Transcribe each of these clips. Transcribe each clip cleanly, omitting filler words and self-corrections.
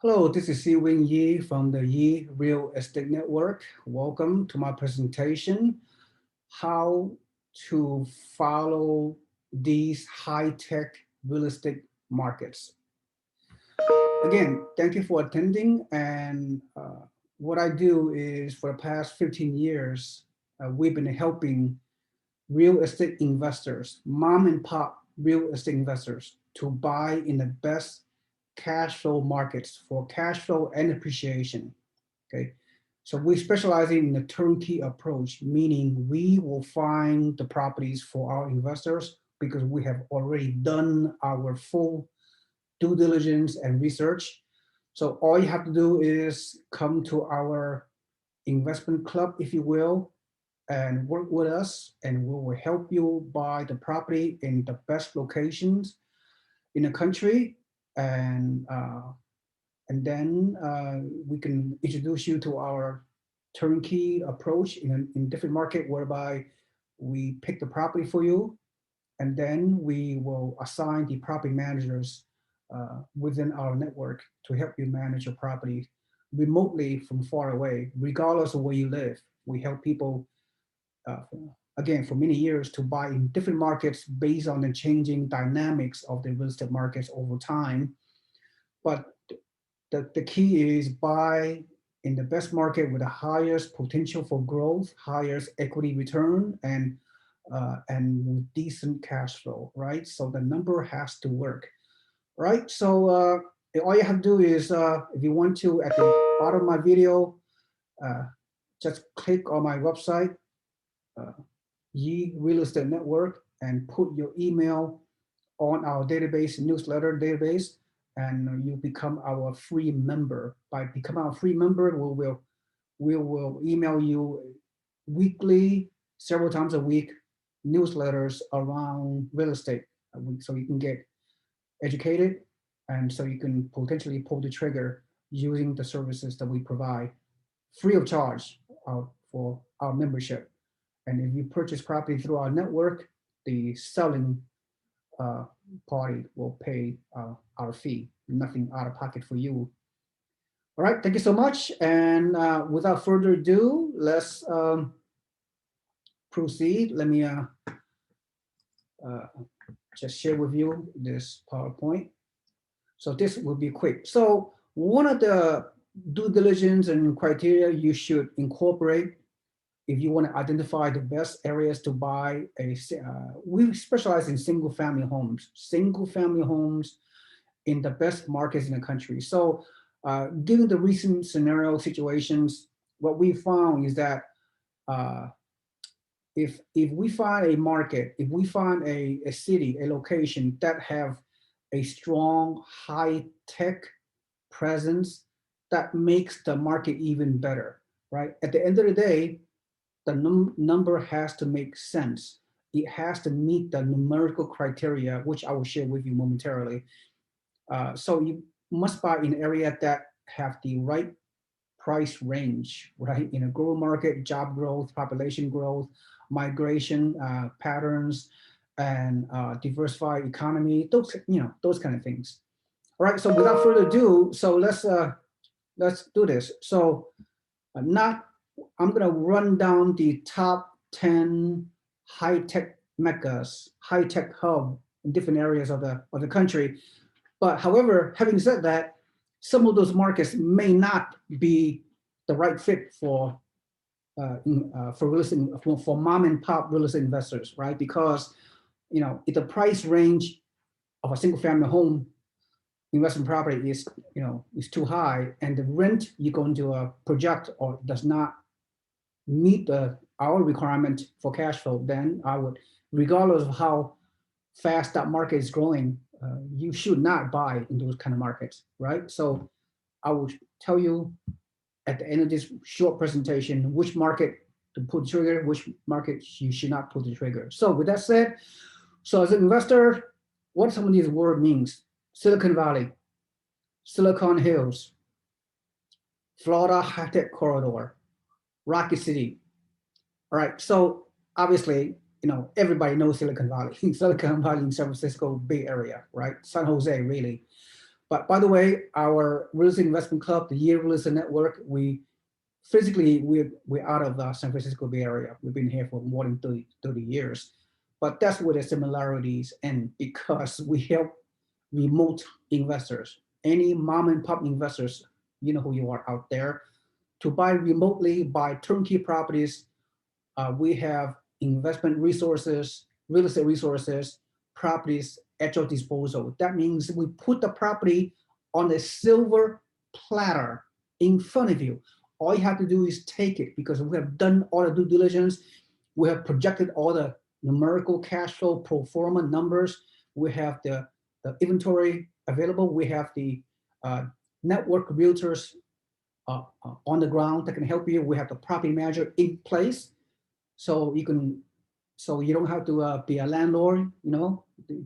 Hello, this is SeeWing Yee from the Yee Real Estate Network. Welcome to my presentation, how to follow these high-tech real estate markets. Again, thank you for attending. And what I do is for the past 15 years, we've been helping real estate investors, mom and pop real estate investors to buy in the best cash flow markets for cash flow and appreciation. Okay. So we specialize in the turnkey approach, meaning we will find the properties for our investors because we have already done our full due diligence and research. So all you have to do is come to our investment club, if you will, and work with us, and we will help you buy the property in the best locations in the country, and then we can introduce you to our turnkey approach in different market, whereby we pick the property for you, and then we will assign the property managers within our network to help you manage your property remotely from far away, regardless of where you live. We help people uh, again, for many years to buy in different markets based on the changing dynamics of the real estate markets over time. But the key is buy in the best market with the highest potential for growth, highest equity return, and with decent cash flow, right? So the number has to work, right? So all you have to do is, if you want to, at the bottom of my video, uh, just click on my website, uh, Yee Real Estate Network, and put your email on our database, newsletter database, and you become our free member. By becoming our free member, we will email you weekly, several times a week, newsletters around real estate, so you can get educated, and so you can potentially pull the trigger using the services that we provide free of charge for our membership. And if you purchase property through our network, the selling uh, party will pay our fee, nothing out of pocket for you. All right, thank you so much. And without further ado, let's proceed. Let me uh, just share with you this PowerPoint. So this will be quick. So one of the due diligence and criteria you should incorporate if you want to identify the best areas to buy we specialize in single family homes in the best markets in the country. So given the recent scenario situations, what we found is that uh, if we find a market, if we find a city, a location that have a strong high tech presence, that makes the market even better, right? At the end of the day, the number has to make sense. It has to meet the numerical criteria, which I will share with you momentarily. So you must buy in an area that have the right price range, right? In a growth market, job growth, population growth, migration patterns, and diversified economy. Those kind of things. All right. So without further ado, so let's do this. So not I'm going to run down the top 10 high-tech meccas, high-tech hub in different areas of the country. But however, having said that, some of those markets may not be the right fit for real estate, for mom and pop real estate investors, right? Because if the price range of a single family home investment property is too high, and the rent you're going to project or does not meet our requirement for cash flow, then I would, regardless of how fast that market is growing, you should not buy in those kind of markets, right? So I will tell you at the end of this short presentation which market to pull the trigger, which market you should not pull the trigger. So with that said, so as an investor, what some of these words means: Silicon Valley, Silicon Hills, Florida high-tech corridor, Rocky City. All right, so obviously, everybody knows Silicon Valley, Silicon Valley in San Francisco Bay Area, right? San Jose, really. But by the way, our real estate investment club, the Yee Real Estate Network, we're out of the San Francisco Bay Area. We've been here for more than 30 years. But that's where the similarities end, because we help remote investors, any mom and pop investors, you know who you are out there, to buy remotely, buy turnkey properties. We have investment resources, real estate resources, properties at your disposal. That means we put the property on a silver platter in front of you. All you have to do is take it, because we have done all the due diligence. We have projected all the numerical cash flow pro forma numbers. We have the inventory available. We have the network realtors on the ground that can help you. We have the property manager in place, so you don't have to be a landlord,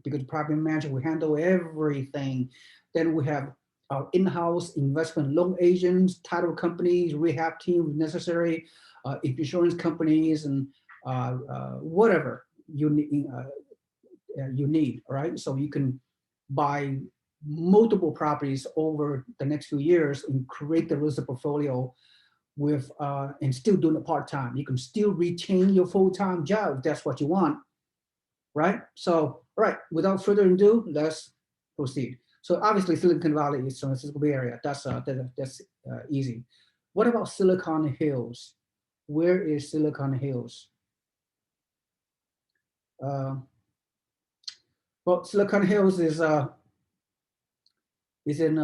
because the property manager will handle everything. Then we have our in-house investment loan agents, title companies, rehab team if necessary, insurance companies, and whatever you need, all right? So you can buy multiple properties over the next few years and create the real estate portfolio with and still doing it part-time. You can still retain your full-time job if that's what you want, right? So, all right, without further ado, let's proceed. So obviously Silicon Valley is San Francisco Bay Area. That's easy. What about Silicon Hills? Where is Silicon Hills? Well, Silicon Hills is in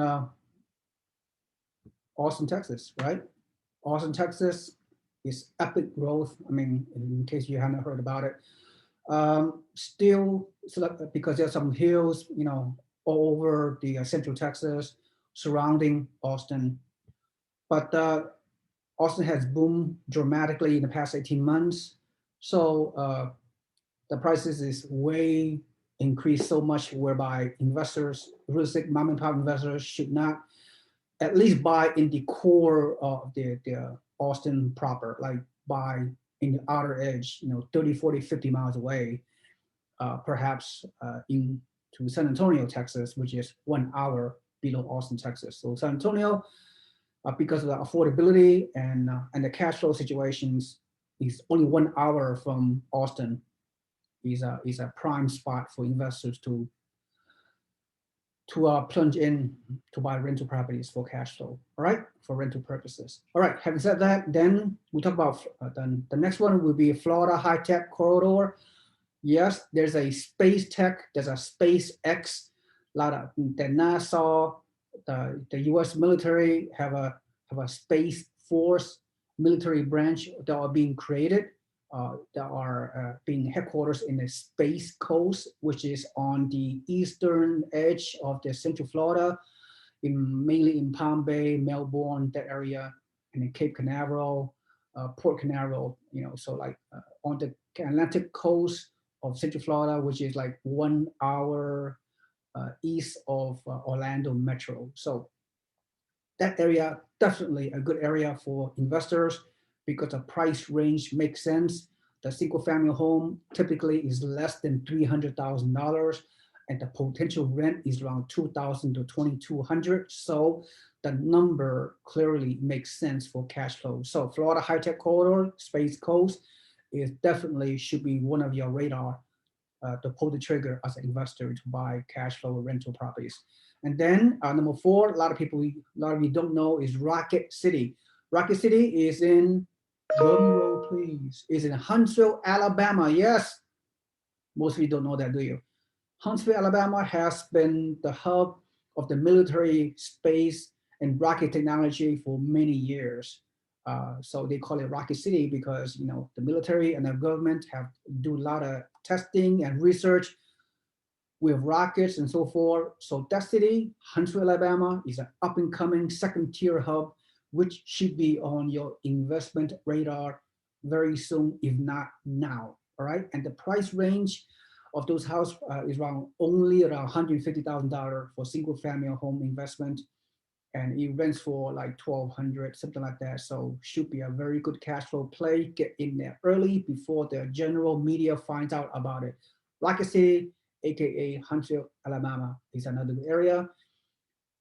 Austin, Texas, right? Austin, Texas is epic growth. I mean, in case you haven't heard about it, still because there's some hills, all over the central Texas surrounding Austin. But Austin has boomed dramatically in the past 18 months. So the prices is way increased so much whereby investors, real estate mom and pop investors, should not at least buy in the core of the Austin proper, like buy in the outer edge, 30, 40, 50 miles away, perhaps into San Antonio, Texas, which is 1 hour below Austin, Texas. So San Antonio, because of the affordability and the cash flow situations, is only 1 hour from Austin. Is a prime spot for investors to plunge in to buy rental properties for cash flow, all right, for rental purposes. All right, having said that, then we talk about the next one will be Florida high-tech corridor. Yes, there's a space tech, there's a SpaceX, a lot of the NASA, the U.S. military have a space force military branch that are being created, that are being headquarters in the Space Coast, which is on the eastern edge of the Central Florida, mainly in Palm Bay, Melbourne, that area, and in Cape Canaveral, Port Canaveral, so like on the Atlantic coast of Central Florida, which is like 1 hour east of Orlando Metro. So that area, definitely a good area for investors because the price range makes sense. The single family home typically is less than $300,000 and the potential rent is around $2,000 to $2,200. So the number clearly makes sense for cash flow. So Florida high-tech corridor, Space Coast, is definitely should be one of your radar to pull the trigger as an investor to buy cash flow rental properties. And then number 4, a lot of you don't know, is Rocket City. Rocket City is in, drum roll please, is in Huntsville, Alabama. Yes, most of you don't know that, do you? Huntsville, Alabama has been the hub of the military, space, and rocket technology for many years. So they call it Rocket City because the military and the government have do a lot of testing and research with rockets and so forth. So that city, Huntsville, Alabama, is an up-and-coming second-tier hub, which should be on your investment radar very soon, if not now. All right, and the price range of those houses is only around $150,000 for single-family home investment, and it rents for like $1,200, something like that. So should be a very good cash flow play. Get in there early before the general media finds out about it. Rocket City, aka Huntsville, Alabama, is another area.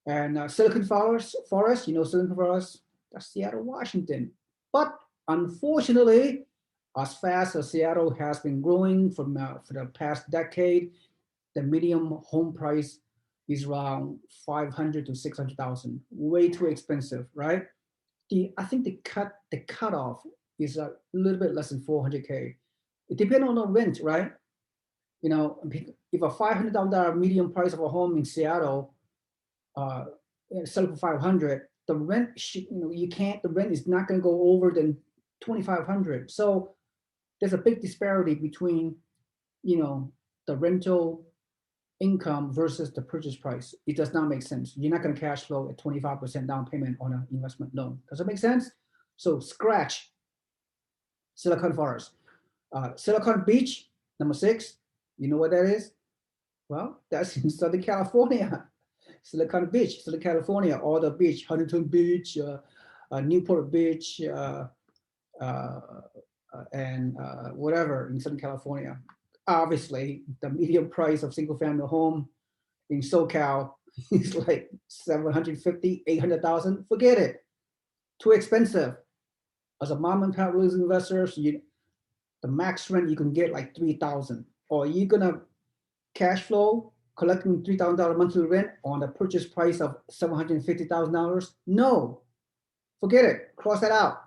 And Silicon Forest, you know Silicon Forest, that's Seattle, Washington. But unfortunately, as fast as Seattle has been growing for the past decade, the medium home price is around 500 to 600,000, way too expensive, right? I think the cutoff is a little bit less than 400K. It depends on the rent, right? You know, if a $500,000 median price of a home in Seattle uh, sell for 500, the rent you can't, the rent is not going to go over than 2,500. So there's a big disparity between the rental income versus the purchase price. It does not make sense. You're not going to cash flow at 25% down payment on an investment loan. Does it make sense? So scratch Silicon Forest. Silicon Beach, number 6. You know what that is? Well, that's in Southern California. Silicon Beach, Southern California, all the beach, Huntington Beach, Newport Beach, uh, and whatever in Southern California. Obviously, the median price of single family home in SoCal is like 750, 800,000. Forget it. Too expensive. As a mom and pop real estate investor, the max rent you can get like 3,000. Or you're gonna cash flow collecting $3,000 monthly rent on a purchase price of $750,000? No, forget it. Cross that out,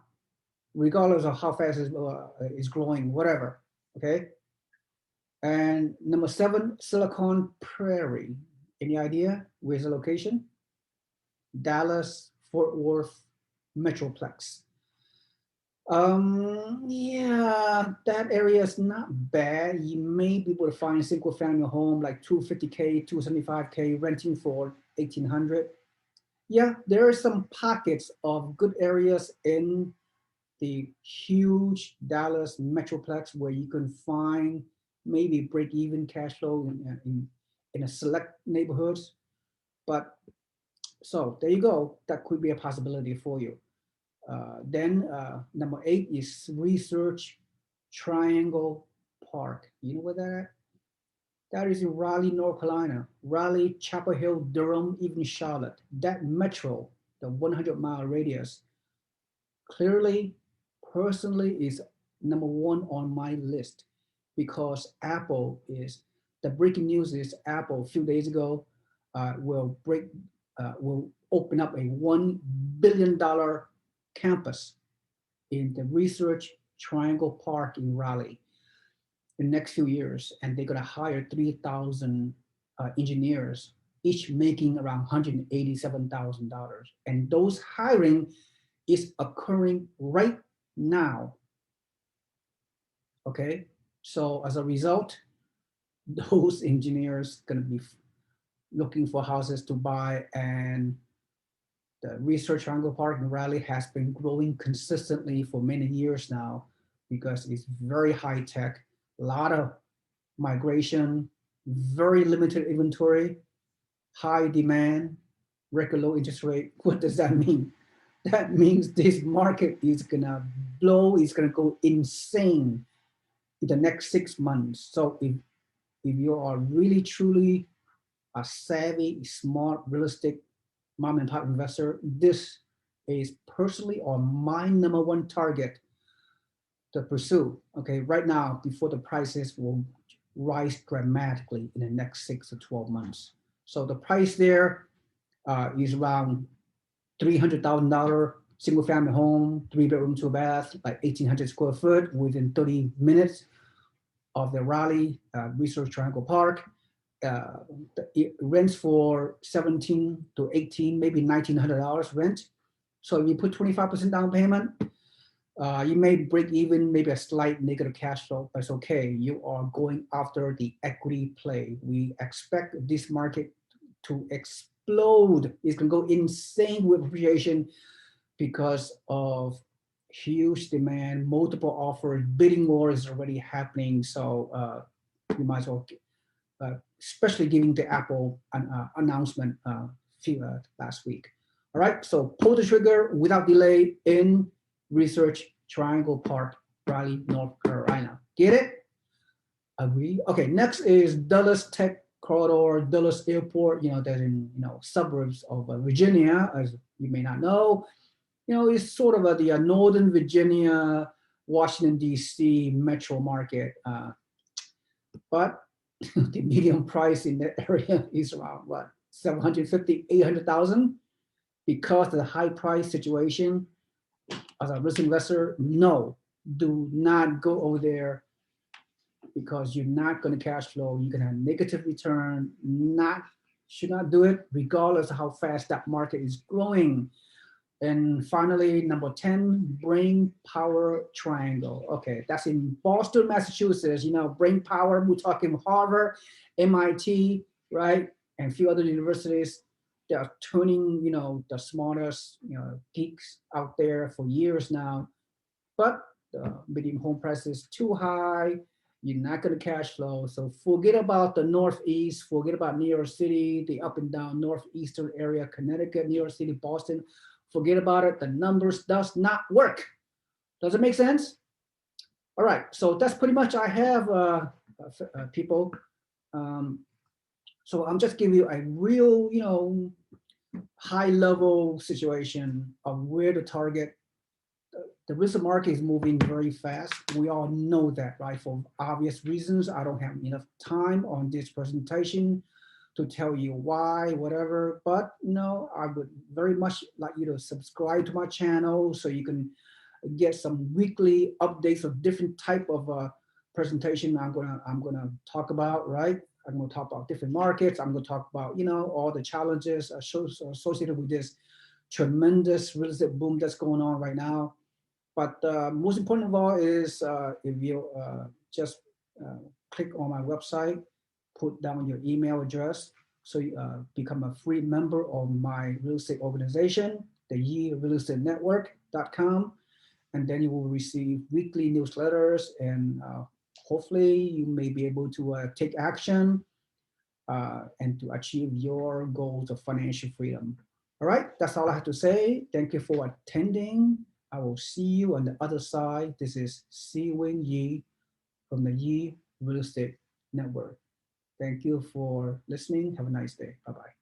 regardless of how fast it's growing, whatever. Okay. And number 7, Silicon Prairie. Any idea where's the location? Dallas, Fort Worth, Metroplex. Yeah, that area is not bad. You may be able to find a single family home like 250K, 275K renting for 1,800. Yeah, there are some pockets of good areas in the huge Dallas Metroplex where you can find maybe break even cash flow in a select neighborhoods. But so there you go. That could be a possibility for you. Then number 8 is Research Triangle Park. You know what that? That is in Raleigh, North Carolina. Raleigh, Chapel Hill, Durham, even Charlotte. That metro, the 100-mile radius, clearly, personally, is number 1 on my list because Apple is the breaking news is Apple a few days ago will open up a $1 billion campus in the Research Triangle Park in Raleigh in the next few years, and they're going to hire 3,000 engineers, each making around $187,000. And those hiring is occurring right now. Okay, so as a result, those engineers going to be looking for houses to buy, and the Research Triangle Park in Raleigh has been growing consistently for many years now because it's very high tech, a lot of migration, very limited inventory, high demand, record low interest rate. What does that mean? That means this market is gonna blow, it's gonna go insane in the next 6 months. So if you are really truly a savvy, smart, realistic mom and pop investor, this is personally on my number 1 target to pursue. Okay, right now, before the prices will rise dramatically in the next 6 to 12 months. So the price there is around $300,000 single family home, 3-bedroom, 2-bath, like 1,800 square foot within 30 minutes of the Raleigh Research Triangle Park. It rents for 17 to 18, maybe $1,900 rent. So if you put 25% down payment, you may break even, maybe a slight negative cash flow, but it's okay. You are going after the equity play. We expect this market to explode. It's going to go insane with appreciation because of huge demand, multiple offers, bidding war is already happening. So you might as well, especially giving the Apple announcement last week. All right, so pull the trigger without delay in Research Triangle Park, Raleigh, North Carolina. Get it? Agree? Okay, next is Dallas Tech corridor, Dulles Airport, that's in, suburbs of Virginia, as you may not know. It's sort of the Northern Virginia, Washington, D.C. metro market. But the median price in that area is around what, 750, 800,000. Because of the high price situation, as a risk investor, no, do not go over there because you're not going to cash flow. You're going to have negative return. Should not do it, regardless of how fast that market is growing. And finally, number 10, brain power triangle. Okay, that's in Boston, Massachusetts. Brain power, we're talking Harvard, MIT, right? And a few other universities. They are turning, the smartest, geeks out there for years now. But the medium home price is too high. You're not going to cash flow. So forget about the Northeast, forget about New York City, the up and down Northeastern area, Connecticut, New York City, Boston. Forget about it. The numbers does not work. Does it make sense? All right. So that's pretty much I have, people. So I'm just giving you a real, high level situation of where to target. The risk market is moving very fast. We all know that, right? For obvious reasons, I don't have enough time on this presentation to tell you why, whatever. But I would very much like you to subscribe to my channel so you can get some weekly updates of different type of presentation I'm gonna talk about, right? I'm gonna talk about different markets. I'm gonna talk about all the challenges associated with this tremendous real estate boom that's going on right now. But most important of all is if you just click on my website, put down your email address, so you become a free member of my real estate organization, the yeerealestateenetwork.com, and then you will receive weekly newsletters, and hopefully you may be able to take action and to achieve your goals of financial freedom. All right, that's all I have to say. Thank you for attending. I will see you on the other side. This is SeeWing Yee from the Yee Real Estate Network. Thank you for listening. Have a nice day. Bye-bye.